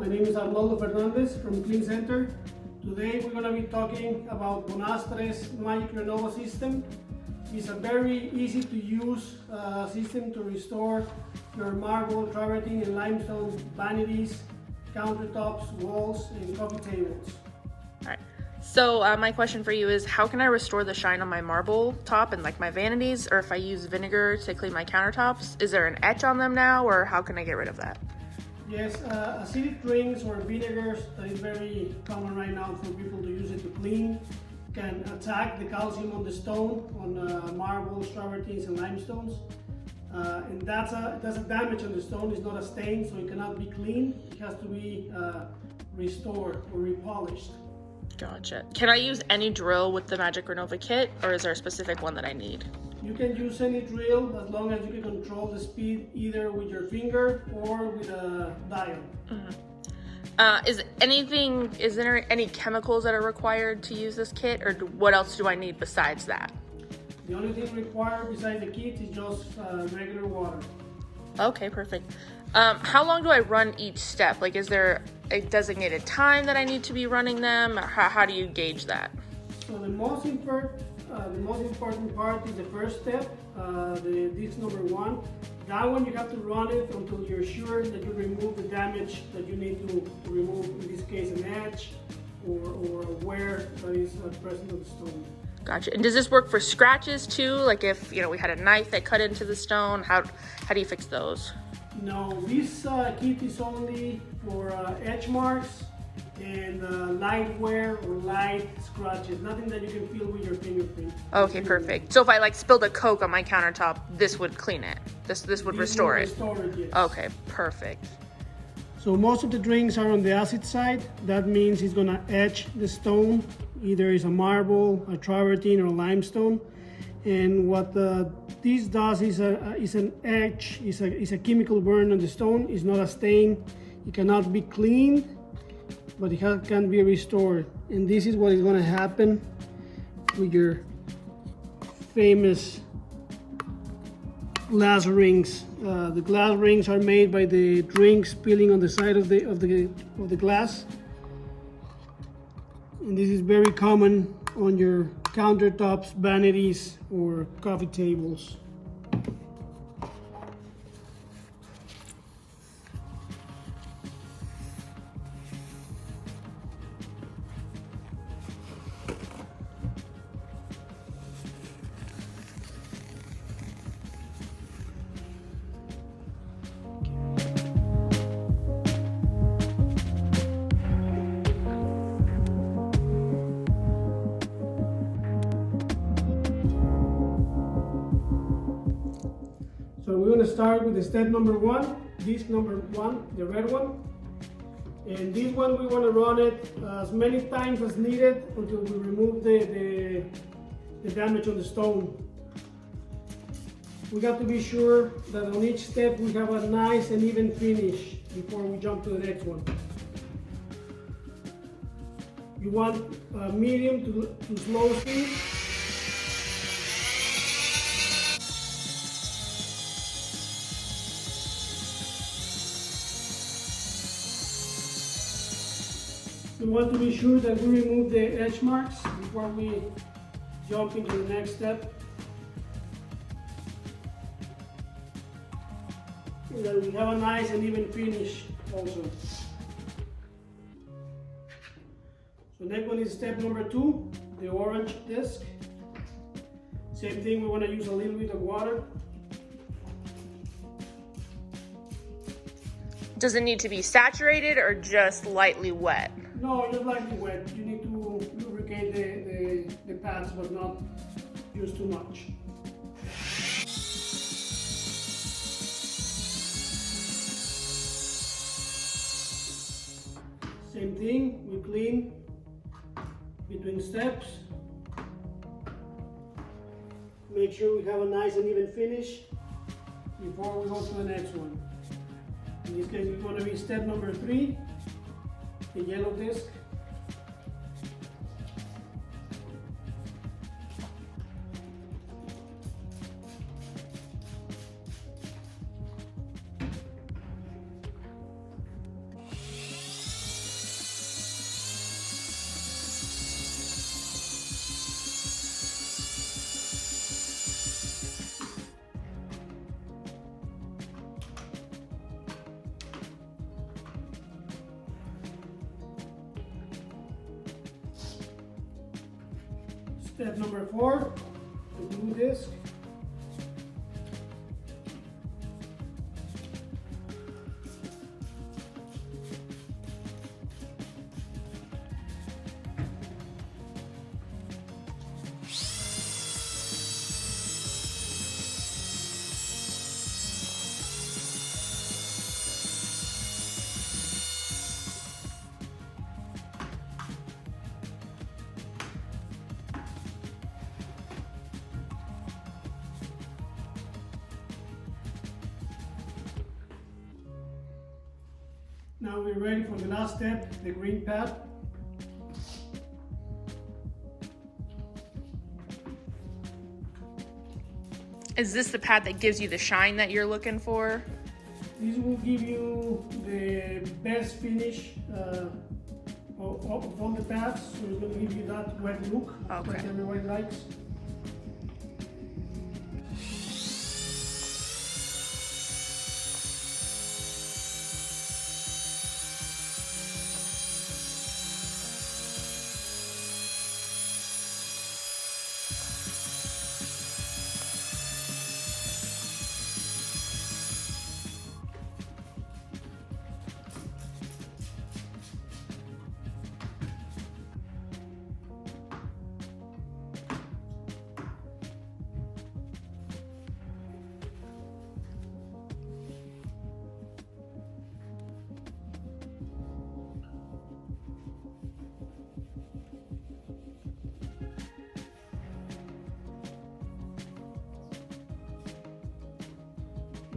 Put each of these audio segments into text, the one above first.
My name is Arnoldo Fernandez from Clean Center. Today we're going to be talking about Bonastres Magic Renova system. It's a very easy to use system to restore your marble, travertine and limestone vanities, countertops, walls and coffee tables. Alright, so my question for you is, how can I restore the shine on my marble top and like my vanities, or if I use vinegar to clean my countertops, is there an etch on them now, or how can I get rid of that? Yes, acidic drinks or vinegars, that is very common right now for people to use it to clean, can attack the calcium on the stone, on marbles, travertines and limestones. And that's a damage on the stone. It's not a stain, so it cannot be cleaned. It has to be restored or repolished. Gotcha. Can I use any drill with the Magic Renova kit, or is there a specific one that I need? You can use any drill as long as you can control the speed either with your finger or with a dial. Is there any chemicals that are required to use this kit, or what else do I need besides that? The only thing required besides the kit is just regular water. Okay, perfect. How long do I run each step? Like, is there a designated time that I need to be running them? How do you gauge that? So the most important part is the first step, this number 1. That one you have to run it until you're sure that you remove the damage that you need to remove, in this case an edge or a wear that is present on the stone. Gotcha. And does this work for scratches too? Like if, we had a knife that cut into the stone, how do you fix those? No, this kit is only for edge marks and light wear or light scratches, nothing that you can feel with your fingerprint. Okay, perfect. So if I spilled a Coke on my countertop, this would clean it. This would restore it. Yes. Okay, perfect. So most of the drinks are on the acid side. That means it's gonna etch the stone. Either it's a marble, a travertine, or a limestone. And what this does is an etch, is a chemical burn on the stone. It's not a stain. It cannot be cleaned, but it can be restored. And this is what is going to happen with your famous glass rings. The glass rings are made by the drink spilling on the side of the glass. And this is very common on your countertops, vanities, or coffee tables. So we're going to start with the step number 1, this number 1, the red one. And this one we want to run it as many times as needed until we remove the damage on the stone. We got to be sure that on each step we have a nice and even finish before we jump to the next one. You want medium to slow speed. We want to be sure that we remove the edge marks before we jump into the next step. And then we have a nice and even finish also. So next one is step number 2, the orange disc. Same thing, we want to use a little bit of water. Does it need to be saturated or just lightly wet? No, just lightly wet. You need to lubricate the pads, but not use too much. Same thing, we clean between steps. Make sure we have a nice and even finish before we go to the next one. In this case, it's going to be step number 3, the yellow disc. Step number 4, the glue disc. Now we're ready for the last step, the green pad. Is this the pad that gives you the shine that you're looking for? This will give you the best finish of all the pads, so it's going to give you that wet look that everybody likes.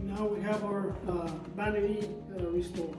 Now we have our vanity restored.